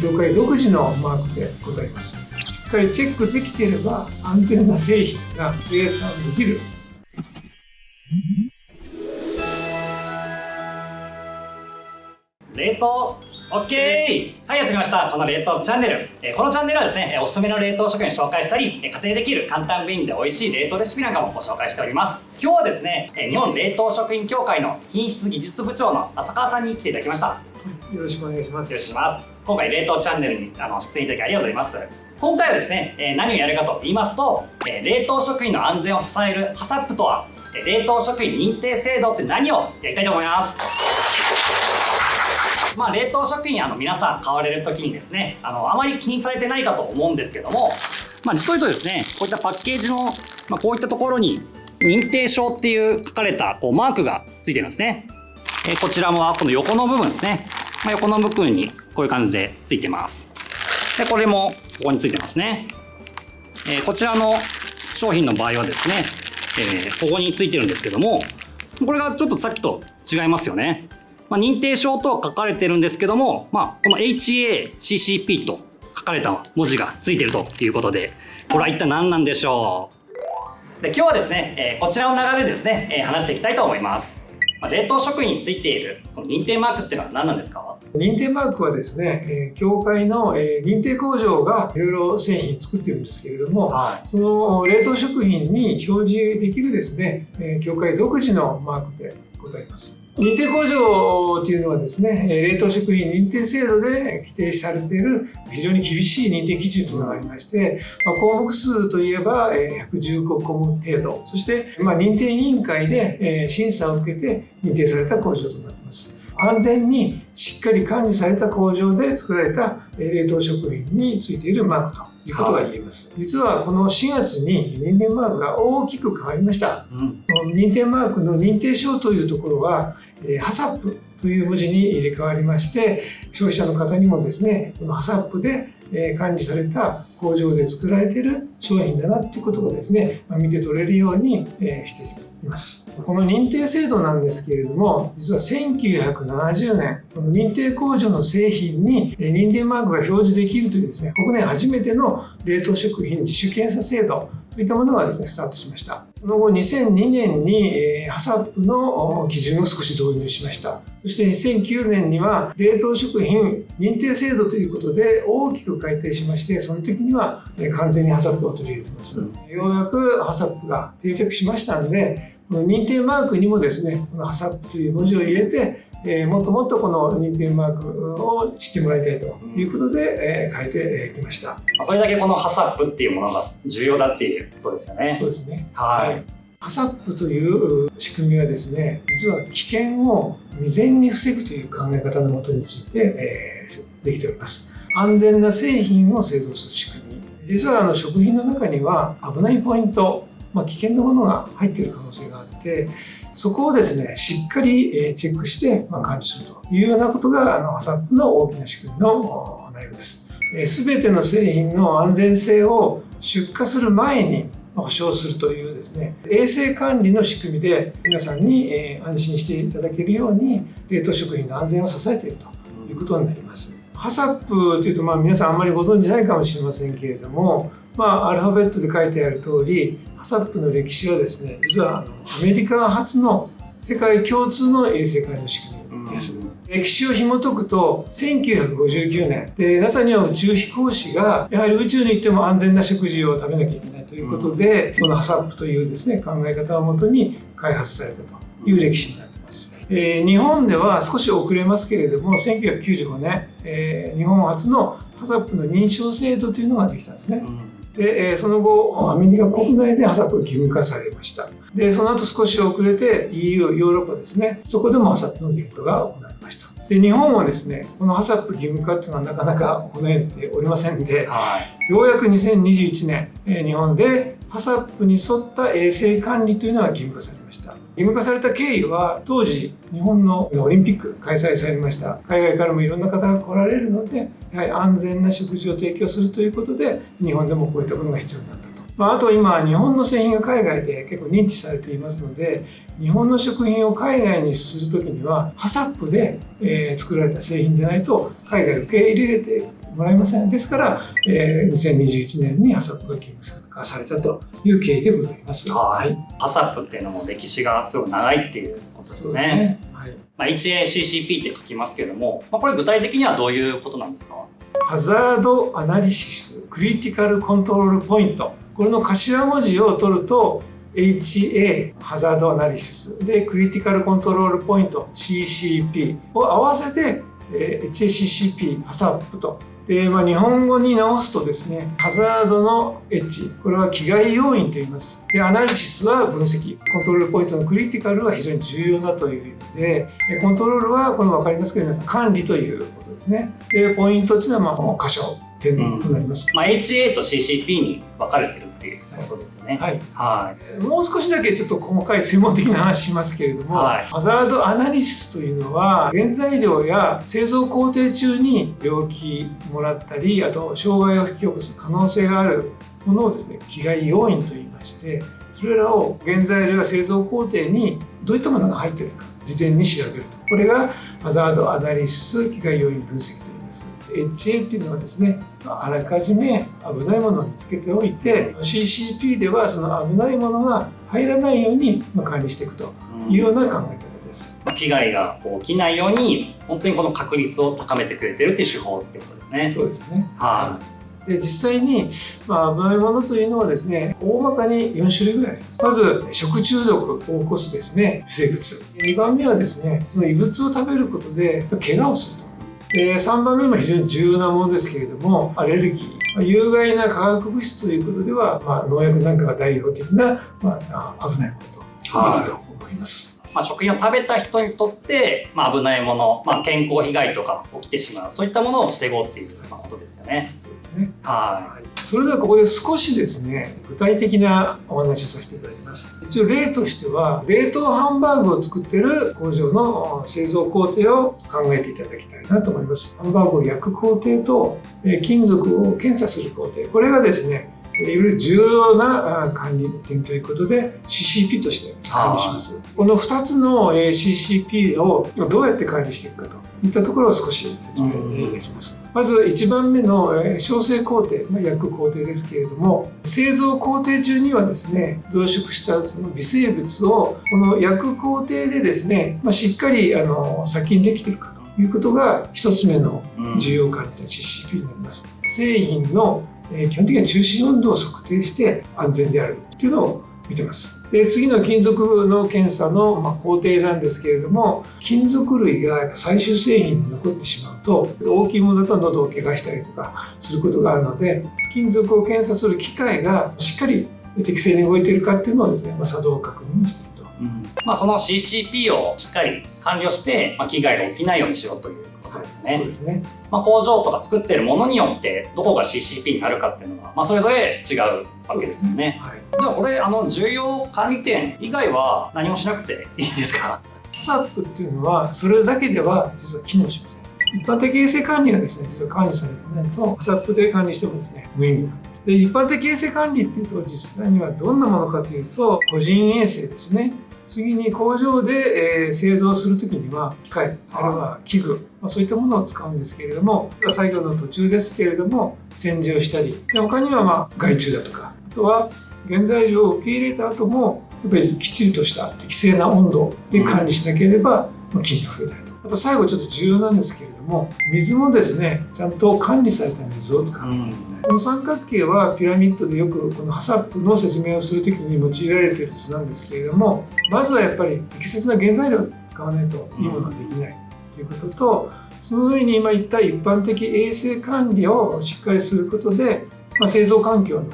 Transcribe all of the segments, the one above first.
協会独自のマークでございます。しっかりチェックできていれば安全な製品が生産できる。冷凍 OK！ はい、やってきました。この冷凍チャンネル。このチャンネルはですね、おすすめの冷凍食品を紹介したり、家庭でできる簡単便利で美味しい冷凍レシピなんかもご紹介しております。今日はですね、日本冷凍食品協会の品質技術部長の浅川さんに来ていただきました。よろしくお願いします。よろしくお願いします。今回冷凍チャンネルに出演いただきありがとうございます。今回はですね、何をやるかと言いますと、冷凍食品の安全を支えるHACCPとは、冷凍食品認定制度って何をやりたいと思います。冷凍食品皆さん買われる時にですね、あまり気にされてないかと思うんですけども、実を言うとですね、こういったパッケージの、こういったところに認定証っていう書かれたマークがついてるんですね。こちらもこの横の部分ですね、横の部分にこういう感じでついてます。でこれもここについてますね。こちらの商品の場合はですね、ここについてるんですけども、これがちょっとさっきと違いますよね。認定証とは書かれてるんですけども、この HACCP と書かれた文字がついてるということで、これは一体何なんでしょう。で今日はですね、こちらの流れでですね、話していきたいと思います。冷凍食品についているこの認定マークっていうのは何なんですか？認定マークはですね、協会の認定工場がいろいろ製品作っているんですけれども、その冷凍食品に表示できるですね、協会独自のマークでございます。認定工場というのはですね、冷凍食品認定制度で規定されている非常に厳しい認定基準というのがありまして、項目数といえば115項目程度、そして認定委員会で審査を受けて認定された工場となっています。安全にしっかり管理された工場で作られた冷凍食品についているマークということが言えます。実はこの4月に認定マークが大きく変わりました。認定マークの認定証というところはHACCPという文字に入れ替わりまして、消費者の方にもですね、このHACCPで管理された工場で作られている商品だなということがですね、見て取れるようにしています。この認定制度なんですけれども、実は1970年、この認定工場の製品に認定マークが表示できるというですね、国内初めての冷凍食品自主検査制度といったものがですね、スタートしました。その後、2002年にHACCPの基準を少し導入しました。そして2009年には冷凍食品認定制度ということで大きく改定しまして、その時には完全にHACCPを取り入れています。ようやくHACCPが定着しましたので、この認定マークにもですね、このHACCPという文字を入れて、もっともっとこの認定マークを知ってもらいたいということで、変えてきました。それだけこのHACCPっていうものが重要だっていうことですよね。そうですね。HACCPという仕組みはですね、実は危険を未然に防ぐという考え方のもとについて、できております。安全な製品を製造する仕組み。実は食品の中には危ないポイント、危険なものが入っている可能性があって、そこをですね、しっかりチェックして管理するというようなことがHACCPの大きな仕組みの内容です。すべての製品の安全性を出荷する前に保証するというですね、衛生管理の仕組みで皆さんに安心していただけるように冷凍食品の安全を支えているということになります。HACCPというと皆さんあんまりご存じないかもしれませんけれども、アルファベットで書いてある通り、HACCPの歴史はですね、実はアメリカ初の世界共通の衛生管理の仕組みです。歴史を紐解くと、1959年で NASA には宇宙飛行士がやはり宇宙に行っても安全な食事を食べなきゃいけないということで、このHACCPというですね、考え方をもとに開発されたという歴史になっています。日本では少し遅れますけれども、1995年、日本初のHACCPの認証制度というのができたんですね。でその後アメリカ国内でHACCPが義務化されました。でその後少し遅れて EU ヨーロッパですね、そこでもHACCPの義務化が行われました。で日本はですね、このHACCP義務化っていうのはなかなか行えておりませんで、ようやく2021年日本でHACCPに沿った衛生管理というのが義務化されました。義務化された経緯は、当時日本のオリンピック開催されました。海外からもいろんな方が来られるので、やはり安全な食事を提供するということで、日本でもこういったものが必要になったとあと今日本の製品が海外で結構認知されていますので、日本の食品を海外にするときにはハサップで、作られた製品でないと海外受け入れてもらえません。ですから、2021年にハサップが義務化されたという経緯でございます。はい。ハサップっていうのも歴史がすごい長いっていうことですね。HACCP って書きますけれども、これ具体的にはどういうことなんですか？ハザードアナリシス、クリティカルコントロールポイント。これの頭文字を取ると HA、ハザードアナリシスでクリティカルコントロールポイント CCP を合わせて HACCP、ハサップと。日本語に直すとですね、ハザードの H、これは危害要因と言います。で、アナリシスは分析、コントロールポイントのクリティカルは非常に重要だという意味で、コントロールはこれ分かりますけど、皆さん管理ということですね。で、ポイントというのは箇所点となります。HA と CCP に分かれてるっていうことですよね。はい。はい。もう少しだけちょっと細かい専門的な話しますけれども、ハザードアナリシスというのは原材料や製造工程中に病気もらったり、あと障害を引き起こす可能性があるものをですね、危害要因と言いまして、それらを原材料や製造工程にどういったものが入っているか事前に調べると。これがハザードアナリシス危害要因分析と言います。HA っていうのはですね、あらかじめ危ないものを見つけておいて、CCP ではその危ないものが入らないように管理していくというような考え方です。危害が起きないように本当にこの確率を高めてくれてるっていう手法ってことですね。そうですね。はい。で、実際に、危ないものというのはですね、大まかに4種類ぐらいあります。まず、食中毒を起こすですね、不生物。2番目はですね、その異物を食べることで怪我をすると。3番目も非常に重要なものですけれども、アレルギー、有害な化学物質ということでは、農薬なんかが代表的な、危ないものと言えると思います。食品を食べた人にとって、危ないもの、健康被害とか起きてしまう、そういったものを防ごうっていうことですよね。そうですね。はい。それではここで少しですね、具体的なお話をさせていただきます。一応例としては、冷凍ハンバーグを作っている工場の製造工程を考えていただきたいなと思います。ハンバーグを焼く工程と金属を検査する工程、これがですね、より重要な管理点ということで CCP として管理します。この2つの CCP をどうやって管理していくかといったところを少し説明いたします。まず1番目の焼成工程、焼く工程ですけれども、製造工程中にはですね、増殖したその微生物をこの焼く工程でですね、しっかり殺菌できているかということが1つ目の重要管理点 CCP になります。製品の基本的には中心温度を測定して安全であるっていうのを見てます。で、次の金属の検査の工程なんですけれども、金属類がやっぱ最終製品に残ってしまうと大きいものだと喉を怪我したりとかすることがあるので、金属を検査する機械がしっかり適正に動いているかっていうのをですね、作動確認していると。その CCP をしっかり管理をして、危害が起きないようにしようということですね。そうですね。工場とか作っているものによってどこが CCP になるかっていうのが、それぞれ違うわけですよね。じゃあこれ重要管理点以外は何もしなくていいんですか？ハサップっていうのはそれだけでは実は機能しません。一般的衛生管理がですね、実は管理されてないとハサップで管理してもですね、無意味なんで、一般的衛生管理っていうと実際にはどんなものかというと、個人衛生ですね。次に工場で製造するときには機械あるいは器具、そういったものを使うんですけれども、作業の途中ですけれども洗浄したり、で他には害虫だとか、あとは原材料を受け入れた後もやっぱりきっちりとした適正な温度で管理しなければ菌が増えないと。あと最後ちょっと重要なんですけれども、水もですね、ちゃんと管理された水を使う。この三角形はピラミッドでよくこのハサップの説明をするときに用いられている図なんですけれども、まずはやっぱり適切な原材料を使わないといいものはできないということと、その上に今言った一般的衛生管理をしっかりすることで、製造環境の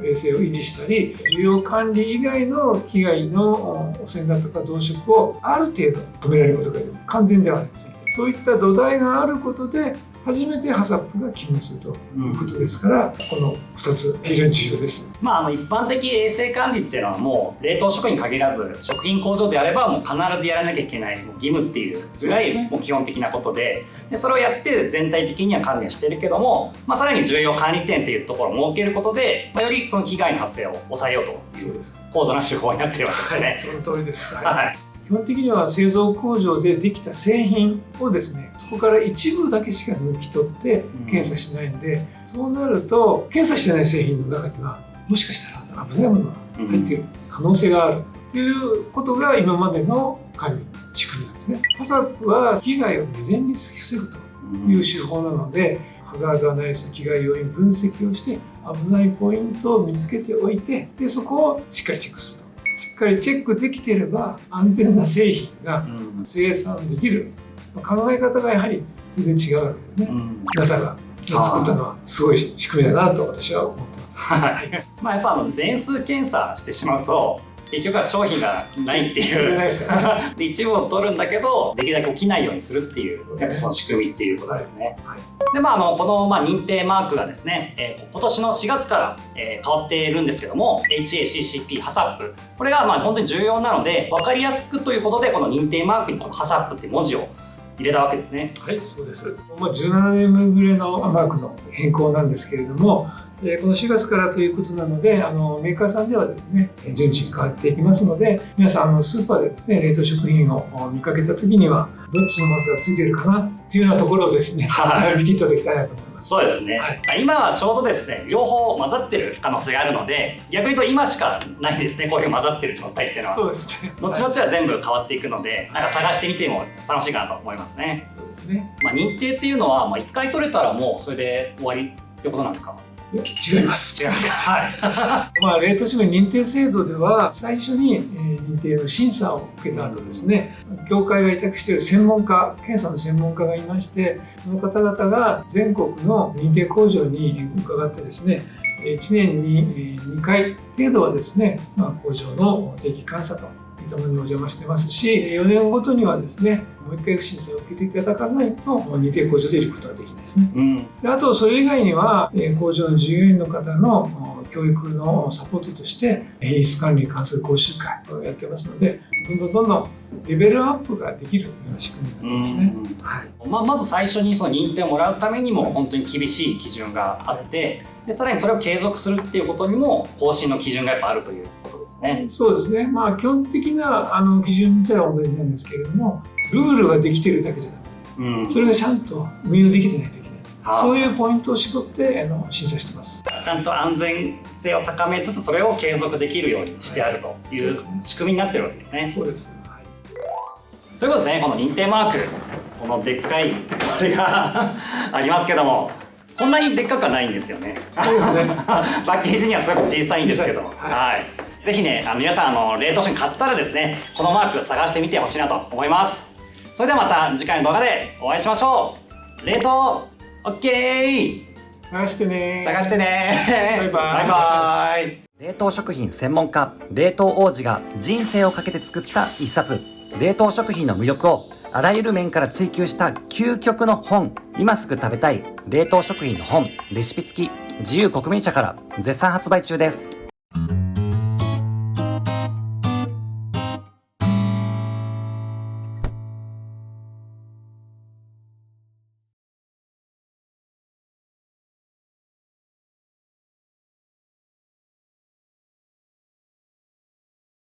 衛生を維持したり、需要管理以外の被害の汚染だとか増殖をある程度止められることができます。完全ではありません。そういった土台があることでハ初めてハサップが機能するということですから、この2つ非常に重要です。一般的衛生管理っていうのはもう冷凍食品に限らず食品工場であればもう必ずやらなきゃいけない義務っていうぐらいもう基本的なことで、それをやって全体的には管理してるけども、さらに重要管理点っていうところを設けることで、よりその被害の発生を抑えようという高度な手法になっているわけですね。その通りです。はい基本的には製造工場でできた製品をですね、そこから一部だけしか抜き取って検査しないんで、そうなると検査してない製品の中にはもしかしたら危ないものが入っている可能性があるということが今までの管理の仕組みなんですね。ハサップは被害を未然に防ぐという手法なので、ハザードアナリシス、被害要因分析をして危ないポイントを見つけておいて、でそこをしっかりチェックすると。しっかりチェックできていれば安全な製品が生産できる、考え方がやはり全然違うわけですね。NASA が作ったのはすごい仕組みだなと私は思ってます。やっぱ全数検査してしまうと結局は商品がないっていうで一部を取るんだけどできるだけ起きないようにするっていうやっぱその仕組みっていうことですね。でこの認定マークがですね、今年の4月から、変わっているんですけども HACCP ハサップこれが本当に重要なので分かりやすくということでこの認定マークにこのハサップって文字を入れたわけですね。はい、そうです。17年分ぐらいのマークの変更なんですけれども、この4月からということなので、メーカーさんではですね、順次変わっていきますので、皆さんスーパーでですね、冷凍食品を見かけたときには、どっちのマークがついてるかなっていうようなところをですね、見ていただきたいなと思います。そうですね。今はちょうどですね、両方混ざってる可能性があるので、逆に言うと今しかないですね、こういう混ざってる状態っていうのは。そうですね。後々は全部変わっていくので、探してみても楽しいかなと思いますね。そうですね。認定っていうのは、1回取れたらもうそれで終わりってことなんですか？違います。違います。はい。冷凍食品認定制度では最初に認定の審査を受けた後ですね、業界が委託している専門家、検査の専門家がいまして、その方々が全国の認定工場に伺ってですね、1年に2回程度はですね、工場の定期監査といったものにお邪魔してますし、4年ごとにはですね、もう1回審査を受けていただかないと認定工場でいることができないですね。であとそれ以外には工場の従業員の方の教育のサポートとして品質管理に関する講習会をやってますので、どんどんレベルアップができるような仕組みになってますね。まず最初にその認定をもらうためにも本当に厳しい基準があって、でさらにそれを継続するっていうことにも更新の基準がやっぱあるということですね。そうですね。基本的な基準自体は同じなんですけれども、ルールができているだけじゃなくて、それがちゃんと運用できてないといけない。そういうポイントを絞って審査してます。ちゃんと安全性を高めつつそれを継続できるようにしてあるという仕組みになってるわけですね。そうです。ということですね、この認定マーク、このでっかいこれがありますけども、こんなにでっかくはないんですよね。そうですね。パッケージにはすごく小さいんですけど、ぜひね、皆さん冷凍食品買ったらですね、このマーク探してみてほしいなと思います。それではまた次回の動画でお会いしましょう。冷凍 OK！ 探してね。探してね。バイバイ。バイバイ。冷凍食品専門家、冷凍王子が人生をかけて作った一冊。冷凍食品の魅力をあらゆる面から追求した究極の本。今すぐ食べたい冷凍食品の本、レシピ付き、自由国民社から絶賛発売中です。